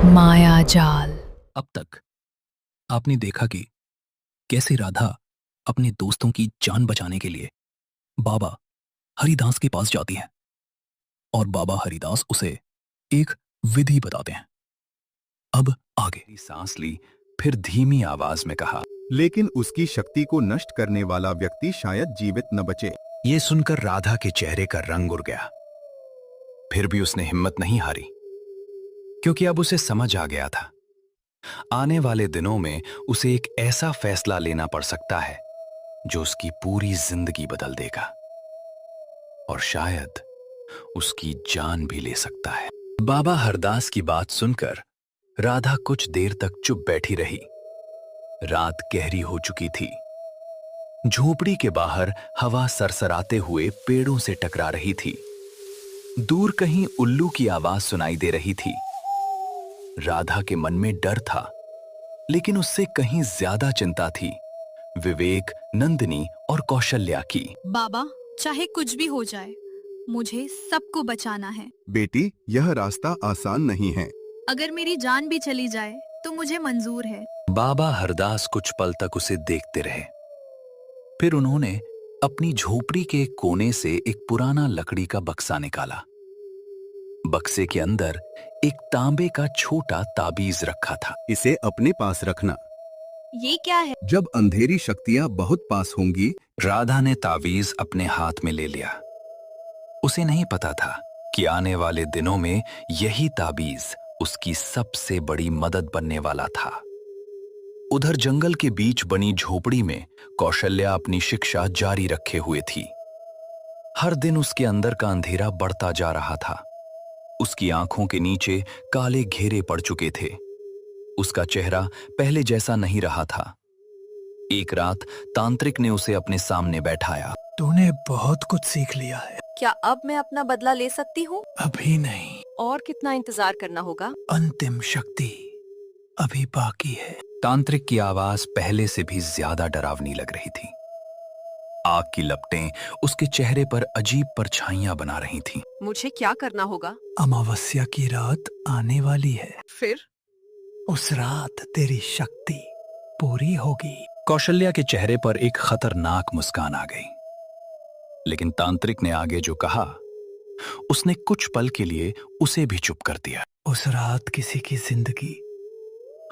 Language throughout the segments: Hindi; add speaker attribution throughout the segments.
Speaker 1: माया जाल।
Speaker 2: अब तक आपने देखा कि कैसे राधा अपने दोस्तों की जान बचाने के लिए बाबा हरिदास के पास जाती है और बाबा हरिदास उसे एक विधि बताते हैं। अब आगे सांस ली, फिर धीमी आवाज में कहा,
Speaker 3: लेकिन उसकी शक्ति को नष्ट करने वाला व्यक्ति शायद जीवित न बचे।
Speaker 2: ये सुनकर राधा के चेहरे का रंग उड़ गया। फिर भी उसने हिम्मत नहीं हारी, क्योंकि अब उसे समझ आ गया था आने वाले दिनों में उसे एक ऐसा फैसला लेना पड़ सकता है जो उसकी पूरी जिंदगी बदल देगा और शायद उसकी जान भी ले सकता है। बाबा हरदास की बात सुनकर राधा कुछ देर तक चुप बैठी रही। रात गहरी हो चुकी थी। झोपड़ी के बाहर हवा सरसराते हुए पेड़ों से टकरा रही थी। दूर कहीं उल्लू की आवाज सुनाई दे रही थी। राधा के मन में डर था, लेकिन उससे कहीं ज्यादा चिंता थी विवेक, नंदिनी और कौशल्या की।
Speaker 4: बाबा, चाहे कुछ भी हो जाए, मुझे सबको बचाना है।
Speaker 3: बेटी, यह रास्ता आसान नहीं है।
Speaker 4: अगर मेरी जान भी चली जाए तो मुझे मंजूर है।
Speaker 2: बाबा हरदास कुछ पल तक उसे देखते रहे। फिर उन्होंने अपनी झोपड़ी के कोने से एक पुराना लकड़ी का बक्सा निकाला। बक्से के अंदर एक तांबे का छोटा ताबीज रखा था।
Speaker 3: इसे अपने पास रखना।
Speaker 4: ये क्या है?
Speaker 3: जब अंधेरी शक्तियां बहुत पास होंगी।
Speaker 2: राधा ने ताबीज अपने हाथ में ले लिया। उसे नहीं पता था कि आने वाले दिनों में यही ताबीज उसकी सबसे बड़ी मदद बनने वाला था। उधर जंगल के बीच बनी झोपड़ी में कौशल्या अपनी शिक्षा जारी रखे हुए थी। हर दिन उसके अंदर का अंधेरा बढ़ता जा रहा था। उसकी आंखों के नीचे काले घेरे पड़ चुके थे। उसका चेहरा पहले जैसा नहीं रहा था। एक रात तांत्रिक ने उसे अपने सामने बैठाया।
Speaker 5: तूने बहुत कुछ सीख लिया है।
Speaker 6: क्या अब मैं अपना बदला ले सकती हूँ?
Speaker 5: अभी नहीं।
Speaker 6: और कितना इंतजार करना होगा?
Speaker 5: अंतिम शक्ति अभी बाकी है।
Speaker 2: तांत्रिक की आवाज पहले से भी ज्यादा डरावनी लग रही थी। आग की लपटें उसके चेहरे पर अजीब परछाइयां बना रही थीं।
Speaker 6: मुझे क्या करना होगा?
Speaker 5: अमावस्या की रात आने वाली है।
Speaker 6: फिर?
Speaker 5: उस रात तेरी शक्ति पूरी होगी।
Speaker 2: कौशल्या के चेहरे पर एक खतरनाक मुस्कान आ गई। लेकिन तांत्रिक ने आगे जो कहा, उसने कुछ पल के लिए उसे भी चुप कर दिया।
Speaker 5: उस रात किसी की जिंदगी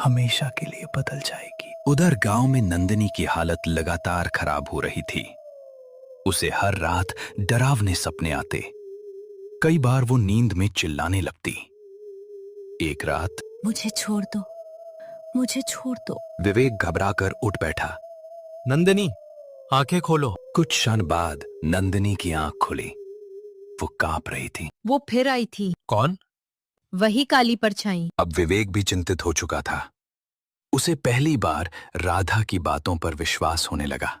Speaker 5: हमेशा के लिए बदल जाएगी।
Speaker 2: उधर गांव में नंदिनी की हालत लगातार खराब हो रही थी। उसे हर रात डरावने सपने आते। कई बार वो नींद में चिल्लाने लगती। एक रात,
Speaker 6: मुझे छोड़ दो, मुझे छोड़ दो।
Speaker 2: विवेक घबराकर उठ बैठा।
Speaker 5: नंदिनी, आंखें खोलो।
Speaker 2: कुछ क्षण बाद नंदिनी की आंख खुली। वो कांप रही थी।
Speaker 4: वो फिर आई थी।
Speaker 5: कौन?
Speaker 4: वही काली परछाई।
Speaker 2: अब विवेक भी चिंतित हो चुका था। उसे पहली बार राधा की बातों पर विश्वास होने लगा।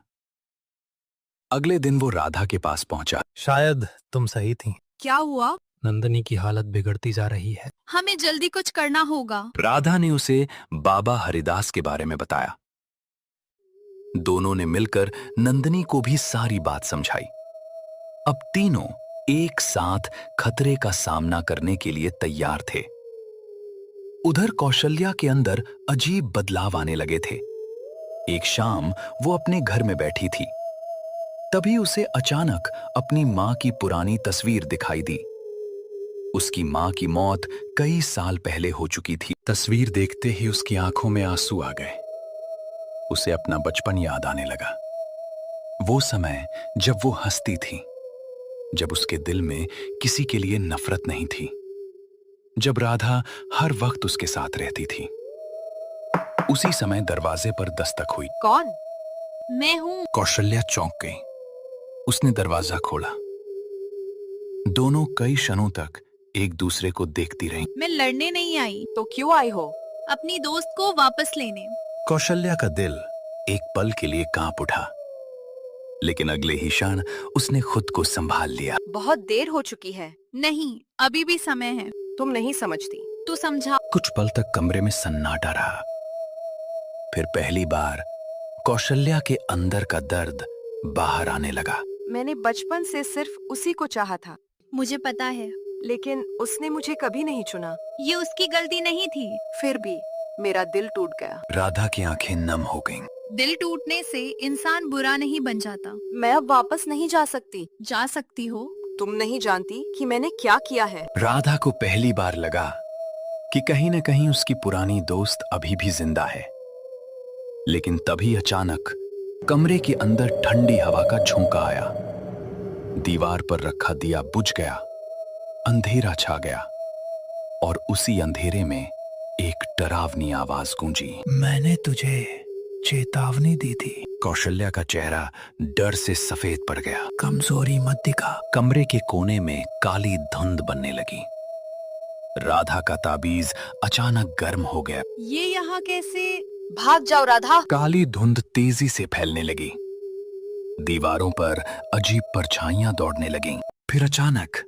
Speaker 2: अगले दिन वो राधा के पास पहुंचा।
Speaker 5: शायद तुम सही थी।
Speaker 4: क्या हुआ?
Speaker 5: नंदिनी की हालत बिगड़ती जा रही है।
Speaker 4: हमें जल्दी कुछ करना होगा।
Speaker 2: राधा ने उसे बाबा हरिदास के बारे में बताया। दोनों ने मिलकर नंदिनी को भी सारी बात समझाई। अब तीनों एक साथ खतरे का सामना करने के लिए तैयार थे। उधर कौशल्या के अंदर अजीब बदलाव आने लगे थे। एक शाम वो अपने घर में बैठी थी। तभी उसे अचानक अपनी मां की पुरानी तस्वीर दिखाई दी। उसकी मां की मौत कई साल पहले हो चुकी थी। तस्वीर देखते ही उसकी आंखों में आंसू आ गए। उसे अपना बचपन याद आने लगा। वो समय जब वो हंसती थी, जब उसके दिल में किसी के लिए नफरत नहीं थी, जब राधा हर वक्त उसके साथ रहती थी। उसी समय दरवाजे पर दस्तक हुई।
Speaker 6: कौन?
Speaker 4: मैं हूँ।
Speaker 2: कौशल्या चौंक गई। उसने दरवाजा खोला। दोनों कई क्षणों तक एक दूसरे को देखती रहीं।
Speaker 4: मैं लड़ने नहीं आई,
Speaker 6: तो क्यों आई हो?
Speaker 4: अपनी दोस्त को वापस लेने।
Speaker 2: कौशल्या का दिल एक पल के लिए कांप उठा, लेकिन अगले ही क्षण उसने खुद को संभाल लिया।
Speaker 6: बहुत देर हो चुकी है।
Speaker 4: नहीं, अभी भी समय है।
Speaker 6: तुम नहीं समझती।
Speaker 4: तू समझा।
Speaker 2: कुछ पल तक कमरे में सन्नाटा रहा। फिर पहली बार कौशल्या के अंदर का दर्द बाहर आने लगा।
Speaker 6: मैंने बचपन से सिर्फ उसी को चाहा था।
Speaker 4: मुझे पता है,
Speaker 6: लेकिन उसने मुझे कभी नहीं चुना।
Speaker 4: ये उसकी गलती नहीं थी।
Speaker 6: फिर भी मेरा दिल टूट गया।
Speaker 2: राधा की आंखें नम हो गईं।
Speaker 4: दिल टूटने से इंसान बुरा नहीं बन जाता।
Speaker 6: मैं अब वापस नहीं जा सकती।
Speaker 4: जा सकती हो।
Speaker 6: तुम नहीं जानती कि मैंने क्या किया है।
Speaker 2: राधा को पहली बार लगा कि कहीं न कहीं उसकी पुरानी दोस्त अभी भी जिंदा है। लेकिन तभी अचानक कमरे के अंदर ठंडी हवा का झोंका आया। दीवार पर रखा दिया बुझ गया, अंधेरा छा गया और उसी अंधेरे में एक डरावनी आवाज गूंजी।
Speaker 5: मैंने तुझे चेतावनी दी थी।
Speaker 2: कौशल्या का चेहरा डर से सफेद पड़ गया।
Speaker 5: कमजोरी मत दिखा।
Speaker 2: कमरे के कोने में काली धुंध बनने लगी। राधा का ताबीज अचानक गर्म हो गया।
Speaker 4: ये यहाँ कैसे?
Speaker 6: भाग जाओ राधा।
Speaker 2: काली धुंध तेजी से फैलने लगी। दीवारों पर अजीब परछाइयां दौड़ने लगीं। फिर अचानक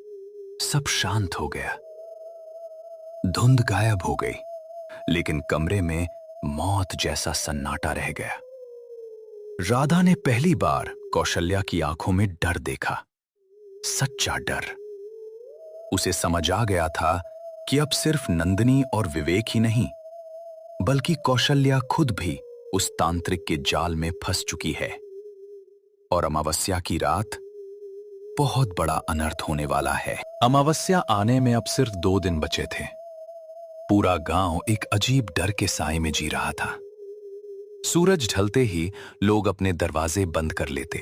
Speaker 2: सब शांत हो गया। धुंध गायब हो गई, लेकिन कमरे में मौत जैसा सन्नाटा रह गया। राधा ने पहली बार कौशल्या की आंखों में डर देखा, सच्चा डर। उसे समझ आ गया था कि अब सिर्फ नंदिनी और विवेक ही नहीं, बल्कि कौशल्या खुद भी उस तांत्रिक के जाल में फंस चुकी है और अमावस्या की रात बहुत बड़ा अनर्थ होने वाला है। अमावस्या आने में अब सिर्फ 2 दिन बचे थे। पूरा गांव एक अजीब डर के साए में जी रहा था। सूरज ढलते ही लोग अपने दरवाजे बंद कर लेते।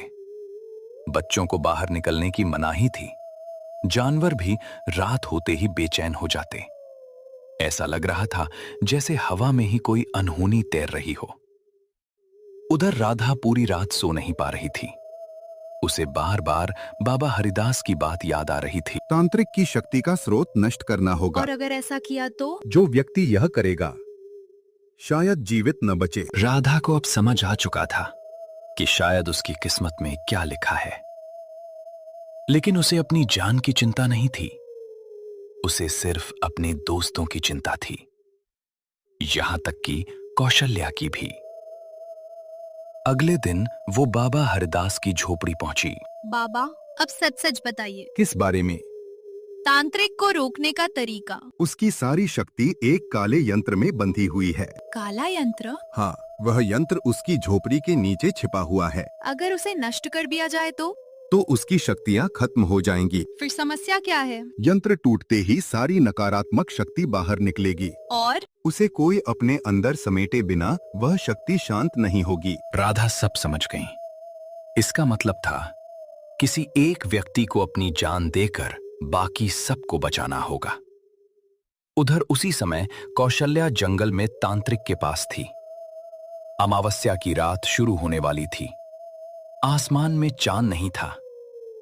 Speaker 2: बच्चों को बाहर निकलने की मनाही थी। जानवर भी रात होते ही बेचैन हो जाते। ऐसा लग रहा था जैसे हवा में ही कोई अनहोनी तैर रही हो। उधर राधा पूरी रात सो नहीं पा रही थी। उसे बार बार बाबा हरिदास की बात याद आ रही थी।
Speaker 3: तांत्रिक की शक्ति का स्रोत नष्ट करना होगा।
Speaker 4: और अगर ऐसा किया तो?
Speaker 3: जो व्यक्ति यह करेगा शायद जीवित न बचे।
Speaker 2: राधा को अब समझ आ चुका था कि शायद उसकी किस्मत में क्या लिखा है। लेकिन उसे अपनी जान की चिंता नहीं थी। उसे सिर्फ अपने दोस्तों की चिंता थी, यहां तक कि कौशल्या की भी। अगले दिन वो बाबा हरिदास की झोपड़ी पहुंची।
Speaker 4: बाबा, अब सच सच बताइए,
Speaker 3: किस बारे में?
Speaker 4: तांत्रिक को रोकने का तरीका।
Speaker 3: उसकी सारी शक्ति एक काले यंत्र में बंधी हुई है।
Speaker 4: काला यंत्र?
Speaker 3: हाँ, वह यंत्र उसकी झोपड़ी के नीचे छिपा हुआ है।
Speaker 4: अगर उसे नष्ट कर दिया जाए
Speaker 3: तो उसकी शक्तियाँ खत्म हो जाएंगी।
Speaker 4: फिर समस्या क्या है?
Speaker 3: यंत्र टूटते ही सारी नकारात्मक शक्ति बाहर निकलेगी
Speaker 4: और
Speaker 3: उसे कोई अपने अंदर समेटे बिना वह शक्ति शांत नहीं होगी।
Speaker 2: राधा सब समझ गई। इसका मतलब था किसी एक व्यक्ति को अपनी जान देकर बाकी सबको बचाना होगा। उधर उसी समय कौशल्या जंगल में तांत्रिक के पास थी। अमावस्या की रात शुरू होने वाली थी। आसमान में चांद नहीं था।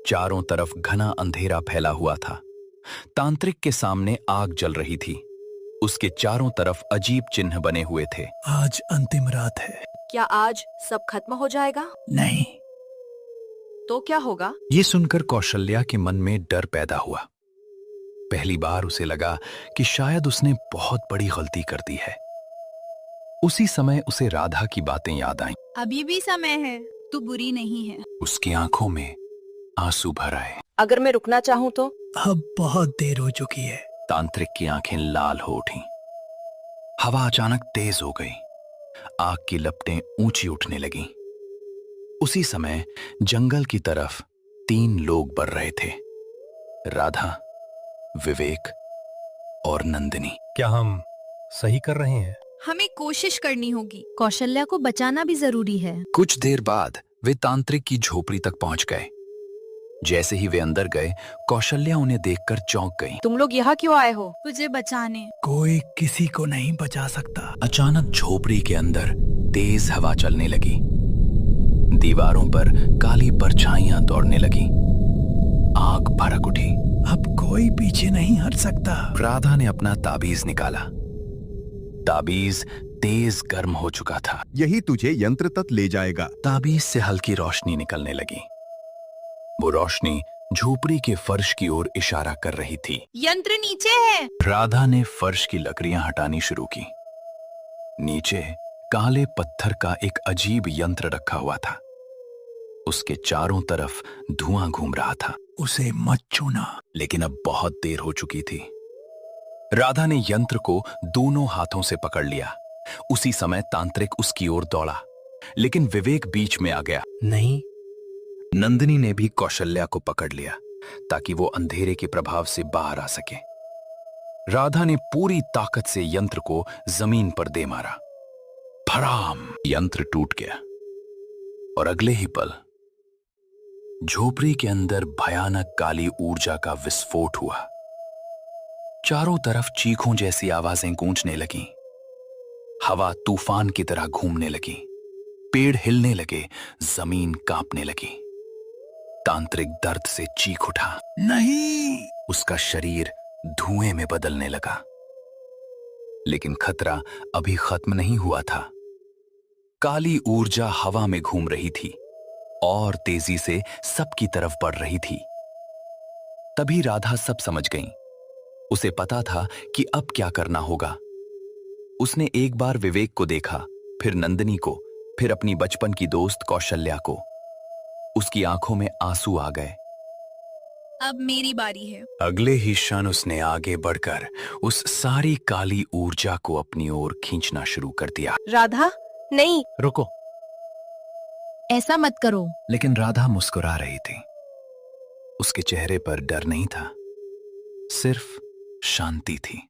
Speaker 2: चारों तरफ घना अंधेरा फैला हुआ था। तांत्रिक के सामने आग जल रही थी। उसके चारों तरफ अजीब चिन्ह बने हुए थे।
Speaker 5: आज अंतिम रात है।
Speaker 6: क्या आज सब खत्म हो जाएगा?
Speaker 5: नहीं।
Speaker 6: तो क्या होगा?
Speaker 2: ये सुनकर कौशल्या के मन में डर पैदा हुआ। पहली बार उसे लगा कि शायद उसने बहुत बड़ी गलती कर दी है। उसी समय उसे राधा की बातें याद आईं।
Speaker 4: अभी भी समय है, तू बुरी नहीं है।
Speaker 2: उसकी आंखों में आंसू भर आए।
Speaker 6: अगर मैं रुकना चाहूँ तो?
Speaker 5: अब बहुत देर हो चुकी है।
Speaker 2: तांत्रिक की आंखें लाल हो उठीं। हवा अचानक तेज हो गई। आग की लपटें ऊंची उठने लगीं। उसी समय जंगल की तरफ 3 लोग बढ़ रहे थे, राधा, विवेक और नंदिनी।
Speaker 1: क्या हम सही कर रहे हैं?
Speaker 4: हमें कोशिश करनी होगी। कौशल्या को बचाना भी जरूरी है।
Speaker 2: कुछ देर बाद वे तांत्रिक की झोपड़ी तक पहुंच गए। जैसे ही वे अंदर गए, कौशल्या उन्हें देखकर चौंक गई।
Speaker 6: तुम लोग यहाँ क्यों आए हो?
Speaker 4: तुझे बचाने।
Speaker 5: कोई किसी को नहीं बचा सकता।
Speaker 2: अचानक झोपड़ी के अंदर तेज हवा चलने लगी। दीवारों पर काली परछाइयां दौड़ने लगी। आग भड़क उठी।
Speaker 5: अब कोई पीछे नहीं हट सकता।
Speaker 2: राधा ने अपना ताबीज निकाला। ताबीज तेज गर्म हो चुका था।
Speaker 3: यही तुझे यंत्र तक ले जाएगा।
Speaker 2: ताबीज से हल्की रोशनी निकलने लगी। वो रोशनी झोपड़ी के फर्श की ओर इशारा कर रही थी।
Speaker 4: यंत्र नीचे है।
Speaker 2: राधा ने फर्श की लकड़ियां हटानी शुरू की। नीचे काले पत्थर का एक अजीब यंत्र रखा हुआ था। उसके चारों तरफ धुआं घूम रहा था।
Speaker 5: उसे मत छूना।
Speaker 2: लेकिन अब बहुत देर हो चुकी थी। राधा ने यंत्र को दोनों हाथों से पकड़ लिया। उसी समय तांत्रिक उसकी ओर दौड़ा, लेकिन विवेक बीच में आ गया।
Speaker 1: नहीं,
Speaker 2: नंदिनी ने भी कौशल्या को पकड़ लिया ताकि वो अंधेरे के प्रभाव से बाहर आ सके। राधा ने पूरी ताकत से यंत्र को जमीन पर दे मारा। फराम! यंत्र टूट गया और अगले ही पल झोपड़ी के अंदर भयानक काली ऊर्जा का विस्फोट हुआ। चारों तरफ चीखों जैसी आवाजें गूंजने लगीं। हवा तूफान की तरह घूमने लगी। पेड़ हिलने लगे, जमीन कांपने लगी। तांत्रिक दर्द से चीख उठा।
Speaker 5: नहीं।
Speaker 2: उसका शरीर धुएं में बदलने लगा। लेकिन खतरा अभी खत्म नहीं हुआ था। काली ऊर्जा हवा में घूम रही थी और तेजी से सबकी तरफ बढ़ रही थी। तभी राधा सब समझ गई। उसे पता था कि अब क्या करना होगा। उसने एक बार विवेक को देखा, फिर नंदिनी को, फिर अपनी बचपन की दोस्त कौशल्या को। उसकी आंखों में आंसू आ गए।
Speaker 4: अब मेरी बारी है।
Speaker 2: अगले ही क्षण उसने आगे बढ़कर उस सारी काली ऊर्जा को अपनी ओर खींचना शुरू कर दिया।
Speaker 6: राधा, नहीं।
Speaker 1: रुको।
Speaker 7: ऐसा मत करो।
Speaker 2: लेकिन राधा मुस्कुरा रही थी। उसके चेहरे पर डर नहीं था, सिर्फ शांति थी।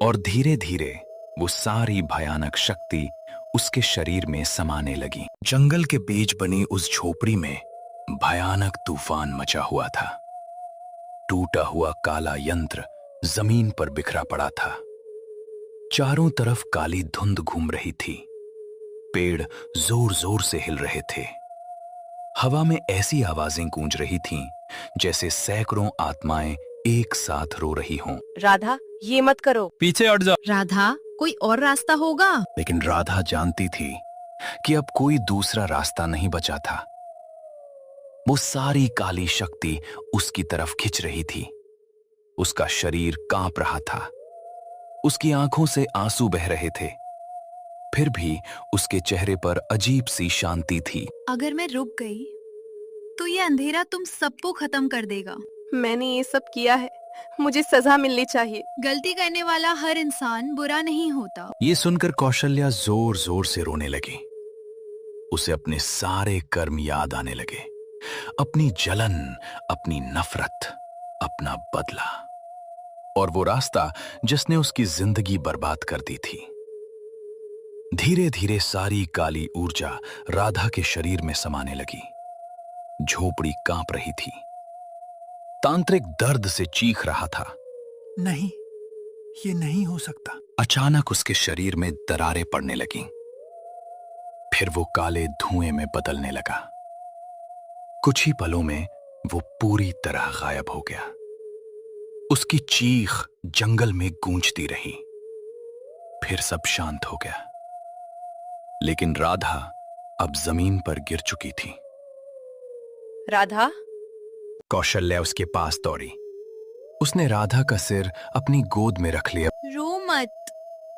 Speaker 2: और धीरे धीरे वो सारी भयानक शक्ति उसके शरीर में समाने लगी। जंगल के बीच बनी उस झोपड़ी में भयानक तूफान मचा हुआ था। टूटा हुआ काला यंत्र जमीन पर बिखरा पड़ा था। चारों तरफ काली धुंध घूम रही थी। पेड़ जोर जोर से हिल रहे थे। हवा में ऐसी आवाजें गूंज रही थीं जैसे सैकड़ों आत्माएं एक साथ रो रही हों।
Speaker 6: राधा, ये मत करो।
Speaker 1: पीछे हट जा।
Speaker 7: राधा, कोई और रास्ता होगा।
Speaker 2: लेकिन राधा जानती थी कि अब कोई दूसरा रास्ता नहीं बचा था। वो सारी काली शक्ति उसकी तरफ खिंच रही थी। उसका शरीर कांप रहा था। उसकी आंखों से आंसू बह रहे थे। फिर भी उसके चेहरे पर अजीब सी शांति थी।
Speaker 4: अगर मैं रुक गई तो ये अंधेरा तुम सबको खत्म कर देगा।
Speaker 6: मैंने ये सब किया है, मुझे सजा मिलनी चाहिए।
Speaker 4: गलती करने वाला हर इंसान बुरा नहीं होता।
Speaker 2: ये सुनकर कौशल्या जोर जोर से रोने लगी। उसे अपने सारे कर्म याद आने लगे। अपनी जलन, अपनी नफरत, अपना बदला और वो रास्ता जिसने उसकी जिंदगी बर्बाद कर दी थी। धीरे धीरे सारी काली ऊर्जा राधा के शरीर में समाने लगी। झोपड़ी कांप रही थी। तांत्रिक दर्द से चीख रहा था।
Speaker 5: नहीं, ये नहीं हो सकता।
Speaker 2: अचानक उसके शरीर में दरारें पड़ने लगीं। फिर वो काले धुएं में बदलने लगा। कुछ ही पलों में वो पूरी तरह गायब हो गया। उसकी चीख जंगल में गूंजती रही। फिर सब शांत हो गया। लेकिन राधा अब जमीन पर गिर चुकी थी।
Speaker 6: राधा,
Speaker 2: कौशल्या उसके पास दौड़ी। उसने राधा का सिर अपनी गोद में रख लिया।
Speaker 4: रो मत।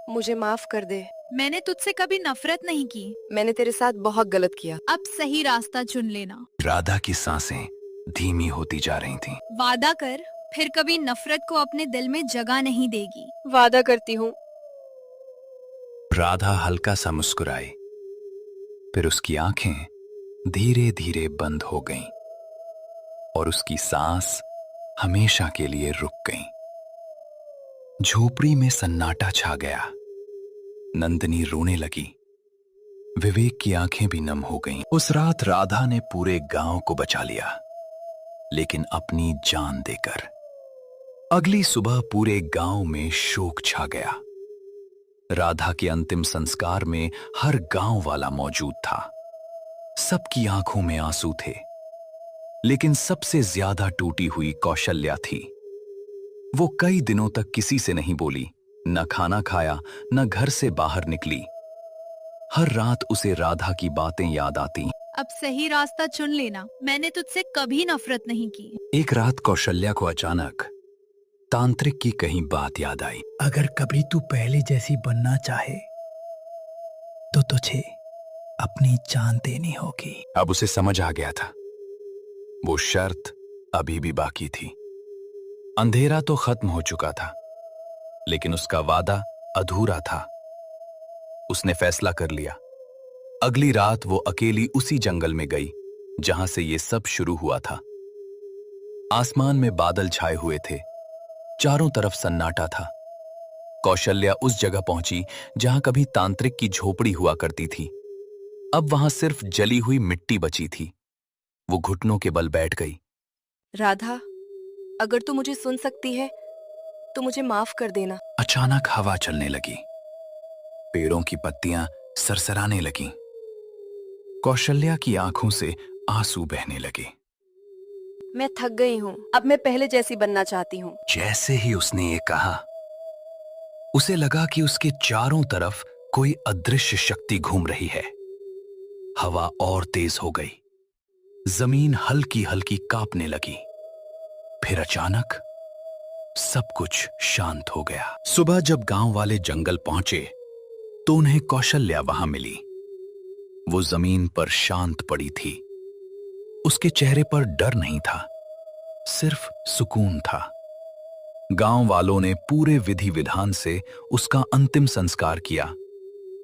Speaker 6: मुझे माफ कर दे।
Speaker 4: मैंने तुझसे कभी नफरत नहीं की।
Speaker 6: मैंने तेरे साथ बहुत गलत किया।
Speaker 4: अब सही रास्ता चुन लेना।
Speaker 2: राधा की सांसें धीमी होती जा रही थीं।
Speaker 4: वादा कर, फिर कभी नफरत को अपने दिल में जगह नहीं देगी।
Speaker 6: वादा करती हूँ।
Speaker 2: राधा हल्का सा मुस्कुराई। फिर उसकी आंखें धीरे धीरे बंद हो गईं और उसकी सांस हमेशा के लिए रुक गई। झोपड़ी में सन्नाटा छा गया। नंदिनी रोने लगी। विवेक की आंखें भी नम हो गईं। उस रात राधा ने पूरे गांव को बचा लिया, लेकिन अपनी जान देकर। अगली सुबह पूरे गांव में शोक छा गया। राधा के अंतिम संस्कार में हर गांव वाला मौजूद था। सबकी आंखों में आंसू थे, लेकिन सबसे ज्यादा टूटी हुई कौशल्या थी। वो कई दिनों तक किसी से नहीं बोली, न खाना खाया, न घर से बाहर निकली। हर रात उसे राधा की बातें याद आती।
Speaker 4: अब सही रास्ता चुन लेना। मैंने तुझसे कभी नफरत नहीं की।
Speaker 2: एक रात कौशल्या को अचानक तांत्रिक की कहीं बात याद आई।
Speaker 5: अगर कभी तू पहले जैसी बनना चाहे तो तुझे अपनी जान देनी होगी।
Speaker 2: अब उसे समझ आ गया था, वो शर्त अभी भी बाकी थी। अंधेरा तो खत्म हो चुका था, लेकिन उसका वादा अधूरा था। उसने फैसला कर लिया। अगली रात वो अकेली उसी जंगल में गई जहां से ये सब शुरू हुआ था। आसमान में बादल छाए हुए थे, चारों तरफ सन्नाटा था। कौशल्या उस जगह पहुंची जहां कभी तांत्रिक की झोपड़ी हुआ करती थी। अब वहां सिर्फ जली हुई मिट्टी बची थी। वो घुटनों के बल बैठ गई।
Speaker 6: राधा, अगर तू मुझे सुन सकती है तो मुझे माफ कर देना।
Speaker 2: अचानक हवा चलने लगी, पेड़ों की पत्तियां सरसराने लगीं। कौशल्या की आंखों से आंसू बहने लगे।
Speaker 6: मैं थक गई हूँ, अब मैं पहले जैसी बनना चाहती हूँ।
Speaker 2: जैसे ही उसने ये कहा, उसे लगा कि उसके चारों तरफ कोई अदृश्य शक्ति घूम रही है। हवा और तेज हो गई, जमीन हल्की हल्की कांपने लगी। फिर अचानक सब कुछ शांत हो गया। सुबह जब गांव वाले जंगल पहुंचे तो उन्हें कौशल्या वहां मिली। वो जमीन पर शांत पड़ी थी। उसके चेहरे पर डर नहीं था, सिर्फ सुकून था। गांव वालों ने पूरे विधि विधान से उसका अंतिम संस्कार किया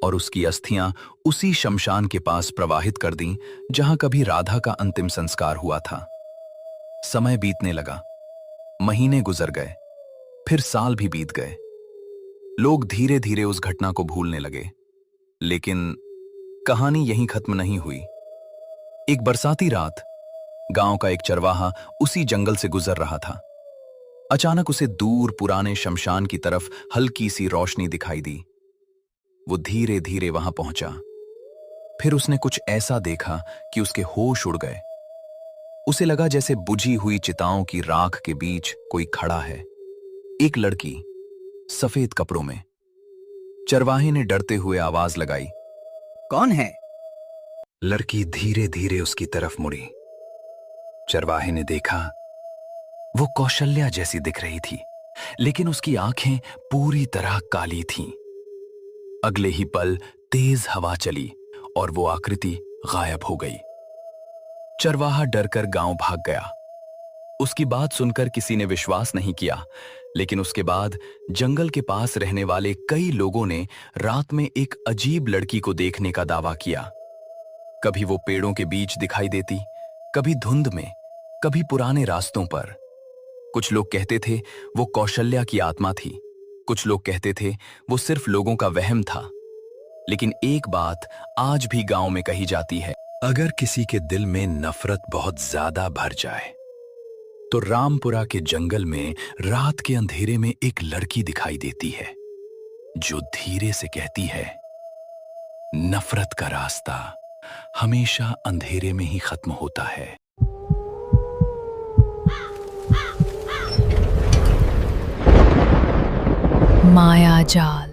Speaker 2: और उसकी अस्थियां उसी शमशान के पास प्रवाहित कर दीं जहां कभी राधा का अंतिम संस्कार हुआ था। समय बीतने लगा, महीने गुजर गए, फिर साल भी बीत गए। लोग धीरे धीरे उस घटना को भूलने लगे, लेकिन कहानी यहीं खत्म नहीं हुई। एक बरसाती रात गांव का एक चरवाहा उसी जंगल से गुजर रहा था। अचानक उसे दूर पुराने शमशान की तरफ हल्की सी रोशनी दिखाई दी। वो धीरे धीरे वहां पहुंचा। फिर उसने कुछ ऐसा देखा कि उसके होश उड़ गए। उसे लगा जैसे बुझी हुई चिताओं की राख के बीच कोई खड़ा है, एक लड़की सफेद कपड़ों में। चरवाहे ने डरते हुए आवाज लगाई,
Speaker 5: कौन है?
Speaker 2: लड़की धीरे धीरे उसकी तरफ मुड़ी। चरवाहे ने देखा, वो कौशल्या जैसी दिख रही थी, लेकिन उसकी आंखें पूरी तरह काली थीं। अगले ही पल तेज हवा चली और वो आकृति गायब हो गई। चरवाहा डरकर गांव भाग गया। उसकी बात सुनकर किसी ने विश्वास नहीं किया, लेकिन उसके बाद जंगल के पास रहने वाले कई लोगों ने रात में एक अजीब लड़की को देखने का दावा किया। कभी वो पेड़ों के बीच दिखाई देती, कभी धुंध में, कभी पुराने रास्तों पर। कुछ लोग कहते थे वो कौशल्या की आत्मा थी, कुछ लोग कहते थे वो सिर्फ लोगों का वहम था। लेकिन एक बात आज भी गांव में कही जाती है, अगर किसी के दिल में नफरत बहुत ज्यादा भर जाए तो रामपुरा के जंगल में रात के अंधेरे में एक लड़की दिखाई देती है जो धीरे से कहती है, नफरत का रास्ता हमेशा अंधेरे में ही खत्म होता है।
Speaker 7: मायाजाल।